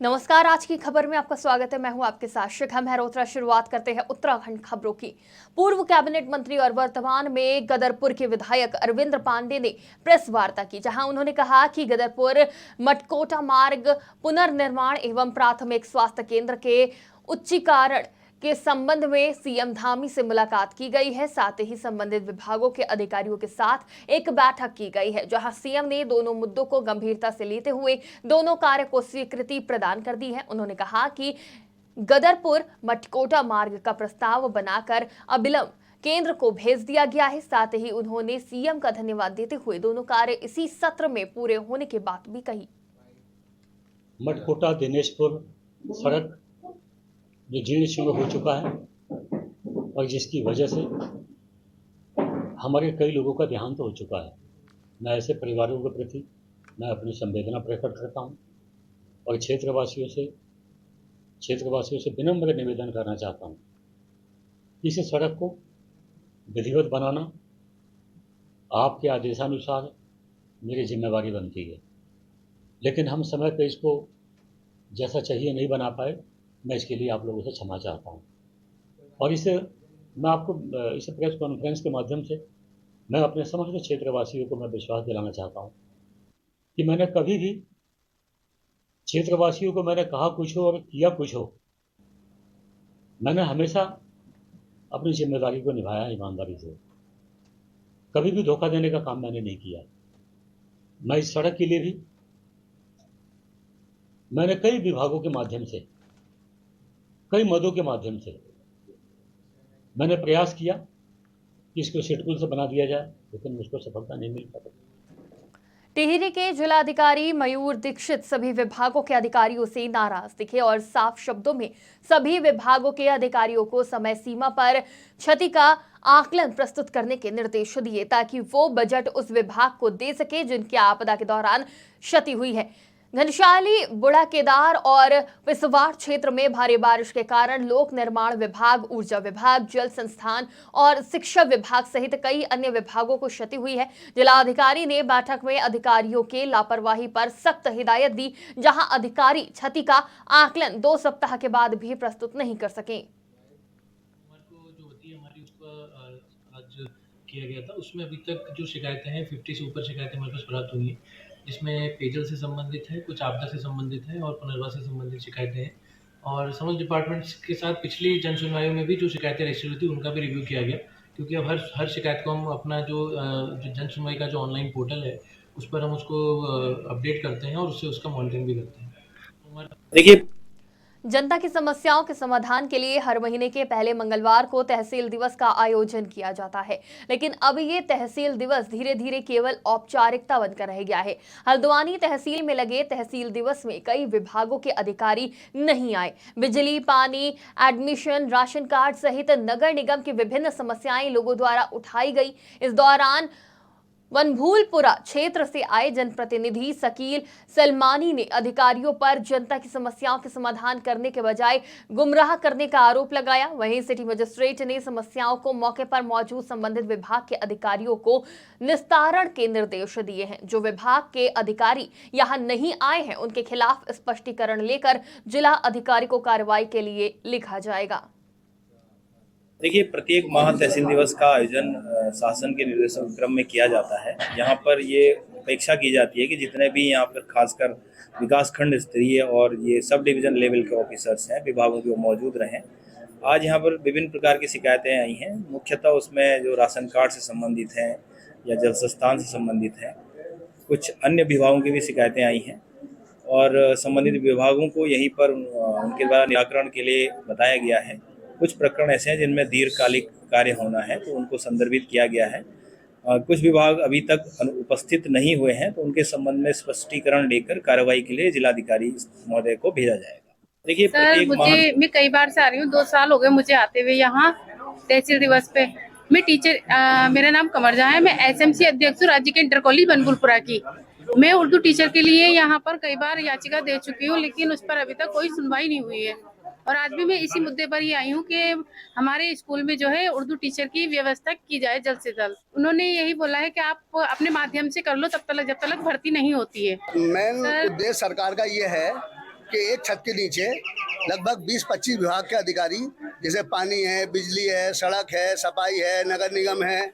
नमस्कार। आज की खबर में आपका स्वागत है। मैं हूं आपके साथ शिखा मेहरोत्रा। शुरुआत करते हैं उत्तराखंड खबरों की। पूर्व कैबिनेट मंत्री और वर्तमान में गदरपुर के विधायक अरविंद पांडे ने प्रेस वार्ता की, जहां उन्होंने कहा कि गदरपुर मटकोटा मार्ग पुनर्निर्माण एवं प्राथमिक स्वास्थ्य केंद्र के उच्चीकरण के संबंध में सीएम धामी से मुलाकात की गई है। साथ ही संबंधित विभागों के अधिकारियों के साथ एक बैठक की गई है, जहां सीएम ने दोनों मुद्दों को गंभीरता से लेते हुए दोनों कार्य को स्वीकृति प्रदान कर दी है। उन्होंने कहा कि गदरपुर मटकोटा मार्ग का प्रस्ताव बनाकर अबिलंब केंद्र को भेज दिया गया है। साथ ही उन्होंने सीएम का धन्यवाद देते हुए दोनों कार्य इसी सत्र में पूरे होने की बात भी कही। मटकोटा दिनेशपुर सड़क जो जीर्ण शीर्ण हो चुका है और जिसकी वजह से हमारे कई लोगों का देहांत हो चुका है। मैं ऐसे परिवारों के प्रति मैं अपनी संवेदना प्रकट करता हूं और क्षेत्रवासियों से विनम्र निवेदन करना चाहता हूं। इस सड़क को विधिवत बनाना आपके आदेशानुसार मेरी जिम्मेवारी बनती है, लेकिन हम समय पर इसको जैसा चाहिए नहीं बना पाए। मैं इसके लिए आप लोगों से क्षमा चाहता हूं और मैं आपको इस प्रेस कॉन्फ्रेंस के माध्यम से मैं अपने समस्त क्षेत्रवासियों को मैं विश्वास दिलाना चाहता हूं कि मैंने कभी भी क्षेत्रवासियों को मैंने कहा कुछ हो और किया कुछ हो, मैंने हमेशा अपनी जिम्मेदारी को निभाया ईमानदारी से। कभी भी धोखा देने का काम मैंने नहीं किया। मैं इस सड़क के लिए भी मैंने कई विभागों के माध्यम से, कई मदों के माध्यम से मैंने प्रयास किया कि इसको शेड्यूल से बना दिया जाए, लेकिन मुझको सफलता नहीं मिल पाई। टिहरी के जिलाधिकारी मयूर दीक्षित सभी विभागों के अधिकारियों से नाराज दिखे और साफ शब्दों में सभी विभागों के अधिकारियों को समय सीमा पर क्षति का आकलन प्रस्तुत करने के निर्देश दिए, ताकि वो बजट उस विभाग को दे सके जिनकी आपदा के दौरान क्षति हुई है। घनशाली, बुढ़ा केदार और पिसवाड़ क्षेत्र में भारी बारिश के कारण लोक निर्माण विभाग, ऊर्जा विभाग, जल संस्थान और शिक्षा विभाग सहित कई अन्य विभागों को क्षति हुई है। जिलाधिकारी ने बैठक में अधिकारियों के लापरवाही पर सख्त हिदायत दी, जहां अधिकारी क्षति का आकलन 2 सप्ताह के बाद भी प्रस्तुत नहीं कर सके। आज किया गया था, उसमें अभी तक जो शिकायतें हैं 50 से ऊपर शिकायतें हमारे पास प्राप्त हुई हैं, जिसमें पेयजल से संबंधित है, कुछ आपदा से संबंधित है और पुनर्वास से संबंधित शिकायतें हैं। और समस्त डिपार्टमेंट्स के साथ पिछली जन सुनवाई में भी जो शिकायतें रजिस्टर हुई थी उनका भी रिव्यू किया गया, क्योंकि अब हर शिकायत को हम अपना जो जन सुनवाई का जो ऑनलाइन पोर्टल है उस पर हम उसको अपडेट करते हैं और उससे उसका मॉनिटरिंग भी करते हैं। देखिए, जनता की समस्याओं के समाधान के लिए हर महीने के पहले मंगलवार को तहसील दिवस का आयोजन किया जाता है, लेकिन अब ये तहसील दिवस धीरे धीरे केवल औपचारिकता बनकर रह गया है। हल्द्वानी तहसील में लगे तहसील दिवस में कई विभागों के अधिकारी नहीं आए। बिजली, पानी, एडमिशन, राशन कार्ड सहित नगर निगम की विभिन्न समस्याएं लोगों द्वारा उठाई गई। इस दौरान वनभूलपुरा क्षेत्र से आए जनप्रतिनिधि शकील सलमानी ने अधिकारियों पर जनता की समस्याओं के समाधान करने के बजाय गुमराह करने का आरोप लगाया। वहीं सिटी मजिस्ट्रेट ने समस्याओं को मौके पर मौजूद संबंधित विभाग के अधिकारियों को निस्तारण के निर्देश दिए हैं। जो विभाग के अधिकारी यहां नहीं आए हैं उनके खिलाफ स्पष्टीकरण लेकर जिला अधिकारी को कार्रवाई के लिए लिखा जाएगा। देखिए, प्रत्येक माह तहसील दिवस का आयोजन शासन के निर्देशन क्रम में किया जाता है। यहाँ पर ये अपेक्षा की जाती है कि जितने भी यहाँ पर खासकर विकासखंड स्तरीय और ये सब डिवीजन लेवल के ऑफिसर्स हैं विभागों के, वो मौजूद रहें। आज यहाँ पर विभिन्न प्रकार की शिकायतें आई हैं, मुख्यतः उसमें जो राशन कार्ड से संबंधित हैं या जल संस्थान से संबंधित हैं, कुछ अन्य विभागों की भी शिकायतें आई हैं और संबंधित विभागों को यहीं पर उनके द्वारा निराकरण के लिए बताया गया है। कुछ प्रकरण ऐसे हैं जिनमें दीर्घकालिक कार्य होना है, तो उनको संदर्भित किया गया है। कुछ विभाग अभी तक उपस्थित नहीं हुए हैं, तो उनके संबंध में स्पष्टीकरण लेकर कार्रवाई के लिए जिलाधिकारी महोदय को भेजा जाएगा। देखिए, मैं कई बार से आ रही हूँ, 2 साल हो गए मुझे आते हुए यहाँ तहसील दिवस पे। मैं टीचर, मेरा नाम कमर जहाँ है, मैं एसएमसी अध्यक्ष हूँ राज्य के इंटर कॉलेज बनबुलपुरा की। मैं उर्दू टीचर के लिए यहाँ पर कई बार याचिका दे चुकी हूँ, लेकिन उस पर अभी तक कोई सुनवाई नहीं हुई है। और आज भी मैं इसी मुद्दे पर ही आई हूँ कि हमारे स्कूल में जो है उर्दू टीचर की व्यवस्था की जाए जल्द से जल्द। उन्होंने यही बोला है कि आप अपने माध्यम से कर लो जब तक भर्ती नहीं होती है। मेन उद्देश्य सरकार का ये है कि एक छत के नीचे लगभग 20-25 विभाग के अधिकारी, जैसे पानी है, बिजली है, सड़क है, सफाई है, नगर निगम है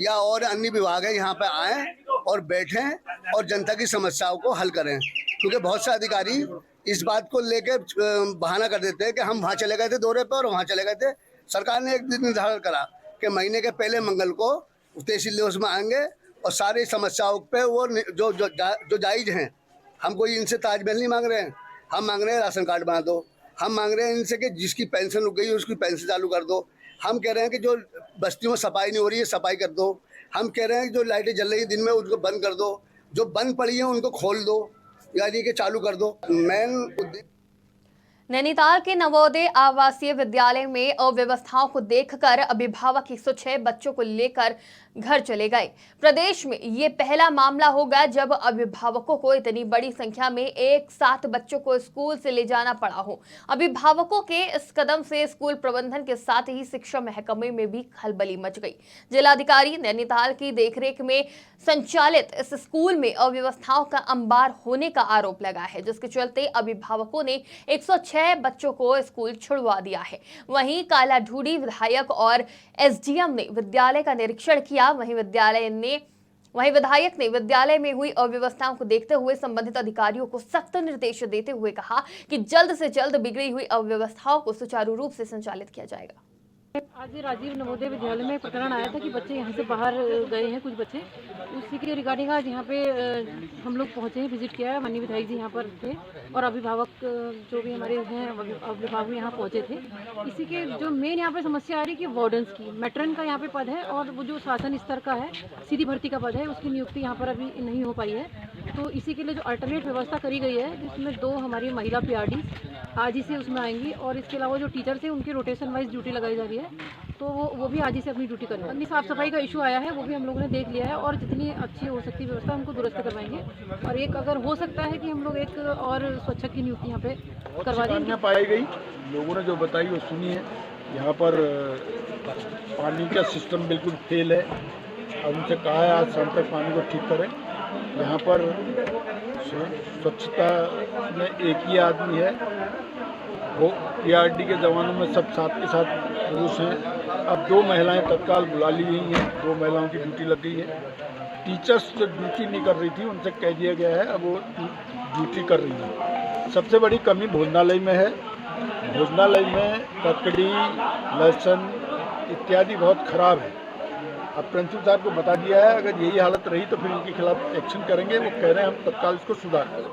या और अन्य विभाग है, यहाँ पे आए और बैठें और जनता की समस्याओं को हल करें। क्योंकि बहुत से अधिकारी इस बात को लेकर बहाना कर देते हैं कि हम वहाँ चले गए थे दौरे पर और वहाँ चले गए थे। सरकार ने एक दिन निर्धारण करा कि महीने के पहले मंगल को तहसील दिवस में आएंगे और सारी समस्याओं पे वो जो जायज़ हैं। हम कोई इनसे ताजमहल नहीं मांग रहे हैं, हम मांग रहे हैं राशन कार्ड बना दो। हम मांग रहे हैं इनसे कि जिसकी पेंशन रुक गई है उसकी पेंशन चालू कर दो। हम कह रहे हैं कि जो बस्तियों में सफाई नहीं हो रही है सफाई कर दो। हम कह रहे हैं कि जो लाइटें जल रही है दिन में उनको बंद कर दो, जो बंद पड़ी हैं उनको खोल दो, यानी कि चालू कर दो। मेन उद्देश्य नैनीताल के नवोदय आवासीय विद्यालय में अव्यवस्थाओं को देखकर अभिभावक 106 बच्चों को लेकर घर चले गए। प्रदेश में ये पहला मामला होगा जब अभिभावकों को इतनी बड़ी संख्या में एक साथ बच्चों को स्कूल से ले जाना पड़ा हो। अभिभावकों के इस कदम से स्कूल प्रबंधन के साथ ही शिक्षा महकमे में भी खलबली मच गई। जिलाधिकारी नैनीताल की देखरेख में संचालित इस स्कूल में अव्यवस्थाओं का अंबार होने का आरोप लगा है, जिसके चलते अभिभावकों ने 106 बच्चों को स्कूल छुड़वा दिया है। वहीं कालाढूडी विधायक और एसडीएम ने विद्यालय का निरीक्षण किया। वहीं विधायक ने विद्यालय में हुई अव्यवस्थाओं को देखते हुए संबंधित अधिकारियों को सख्त निर्देश देते हुए कहा कि जल्द से जल्द बिगड़ी हुई अव्यवस्थाओं को सुचारू रूप से संचालित किया जाएगा। आज राजीव नवोदय विद्यालय में प्रकरण आया था कि बच्चे यहाँ से बाहर गए हैं कुछ बच्चे, उसी के रिगार्डिंग आज यहाँ पे हम लोग पहुँचे हैं, विजिट किया है। माननीय विधायक जी यहाँ पर थे और अभिभावक जो भी हमारे हैं अभिभावक भी यहाँ पहुँचे थे। इसी के जो मेन यहाँ पे समस्या आ रही है कि वार्डन्स की, मैट्रन का यहाँ पे पद है और वो जो शासन स्तर का है सीधी भर्ती का पद है, उसकी नियुक्ति यहाँ पर अभी नहीं हो पाई है। तो इसी के लिए जो अल्टरनेट व्यवस्था करी गई है जिसमें 2 हमारी महिला PRD आज ही से उसमें आएंगी और इसके अलावा जो टीचर्स हैं उनकी रोटेशन वाइज ड्यूटी लगाई जा रही है, तो वो भी आज ही से अपनी ड्यूटी करेंगे। अपनी साफ सफाई का इशू आया है वो भी हम लोगों ने देख लिया है और जितनी अच्छी हो सकती है व्यवस्था हमको दुरुस्त करवाएंगे। और एक अगर हो सकता है कि हम लोग एक और स्वच्छक की नियुक्ति यहाँ पे करवा देंगे। पाई गई, लोगों ने जो बताई वो सुनी है। यहाँ पर पानी का सिस्टम बिल्कुल फेल है। अब उनसे कहा है आज शाम तक पानी को ठीक करें। यहाँ पर स्वच्छता में एक ही आदमी है, वो PRD के जमानों में सब साथ के साथ पुरुष हैं। अब 2 महिलाएं तत्काल बुला ली गई हैं, 2 महिलाओं की ड्यूटी लग गई है। टीचर्स जो ड्यूटी नहीं कर रही थी उनसे कह दिया गया है अब वो ड्यूटी कर रही है। सबसे बड़ी कमी भोजनालय में है। भोजनालय में ककड़ी, लहसुन इत्यादि बहुत खराब है। अब प्रिंसिपल साहब को बता दिया है अगर यही हालत रही तो फिर इनके खिलाफ एक्शन करेंगे। वो कह रहे हैं हम तत्काल इसको सुधार करें।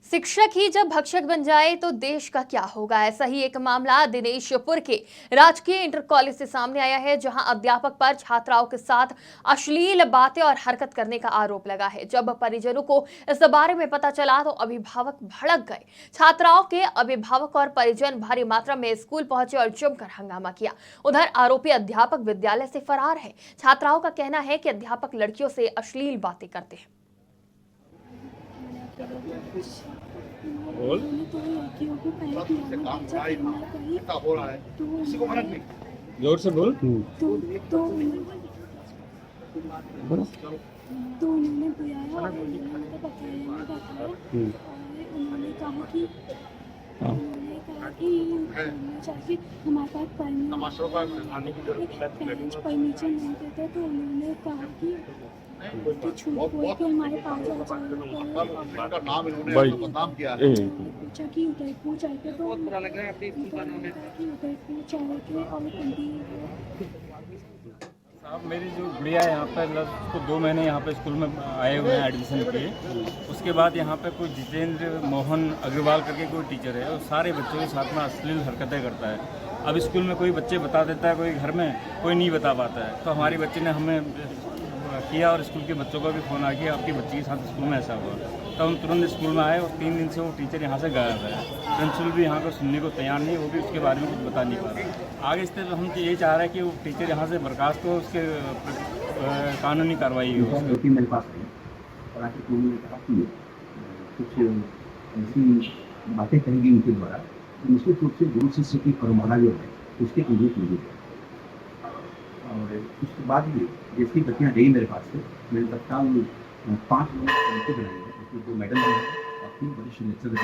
शिक्षक ही जब भक्षक बन जाए तो देश का क्या होगा। ऐसा ही एक मामला दिनेशपुर के राजकीय इंटर कॉलेज से सामने आया है, जहां अध्यापक पर छात्राओं के साथ अश्लील बातें और हरकत करने का आरोप लगा है। जब परिजनों को इस बारे में पता चला तो अभिभावक भड़क गए। छात्राओं के अभिभावक और परिजन भारी मात्रा में स्कूल पहुंचे और जमकर हंगामा किया। उधर आरोपी अध्यापक विद्यालय से फरार है। छात्राओं का कहना है कि अध्यापक लड़कियों से अश्लील बातें करते हैं। बोल तो लड़कियों को पहले हो रहा है तो किसी को फर्क नहीं, जोर से बोल। तो उन्होंने बुलाया और उन्होंने बताया और उन्होंने कहा कि चाहिए हमारे पास परमिशन नहीं देते, तो उन्होंने कहा कि हमारे पास नाम किया है। पूछा कि उदयपुर जाके तो उदयपुर जाके और साहब मेरी जो गुड़िया है यहाँ पर उसको 2 महीने यहाँ पे स्कूल में आए हुए हैं एडमिशन किए। उसके बाद यहाँ पे कोई जितेंद्र मोहन अग्रवाल करके कोई टीचर है और सारे बच्चों के साथ में अश्लील हरकतें करता है। अब स्कूल में कोई बच्चे बता देता है, कोई घर में कोई नहीं बता पाता है। तो हमारी बच्ची ने हमें किया और स्कूल के बच्चों का भी फ़ोन आ गया आपकी बच्ची के साथ स्कूल में ऐसा हुआ। तो हम तुरंत स्कूल में आए और 3 दिन से वो टीचर यहाँ से गायब है। प्रिंसिपल भी यहाँ को सुनने को तैयार नहीं, वो भी उसके बारे में कुछ बता नहीं पा रहा। आगे इससे हम ये चाह रहे हैं कि वो टीचर यहाँ से बर्खास्त हो, उसके कानूनी कार्रवाई हो। मेरे पास और आके उन्होंने कहा कि कुछ ऐसी बातें कही गई उनके द्वारा निश्चित रूप से गुरु शिष्य की परंपरा जो है उसके अनुरूप नहीं है। और उसके बाद भी जैसी बच्चियाँ गई मेरे पास से, मैंने तत्काल 5 लोग उनके बनाए हैं, उसमें 2 मैडम हैं और अपने वरिष्ठ लेक्चरर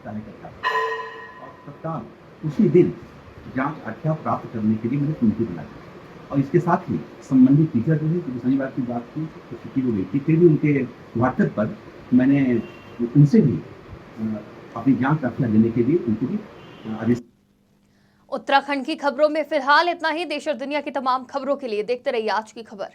कार्यकर्ता और तत्काल उसी दिन जांच आख्या प्राप्त करने के लिए मैंने कमेटी बनाई और इसके साथ ही संबंधित टीचर जो है क्योंकि शनिवार की बात थी तो छुट्टी हो गई थी, फिर भी उनके व्हाट्सएप पर मैंने उनसे भी अपनी जांच आख्या देने के लिए उनको भी आदेश। उत्तराखंड की खबरों में फिलहाल इतना ही। देश और दुनिया की तमाम खबरों के लिए देखते रहिए आज की खबर।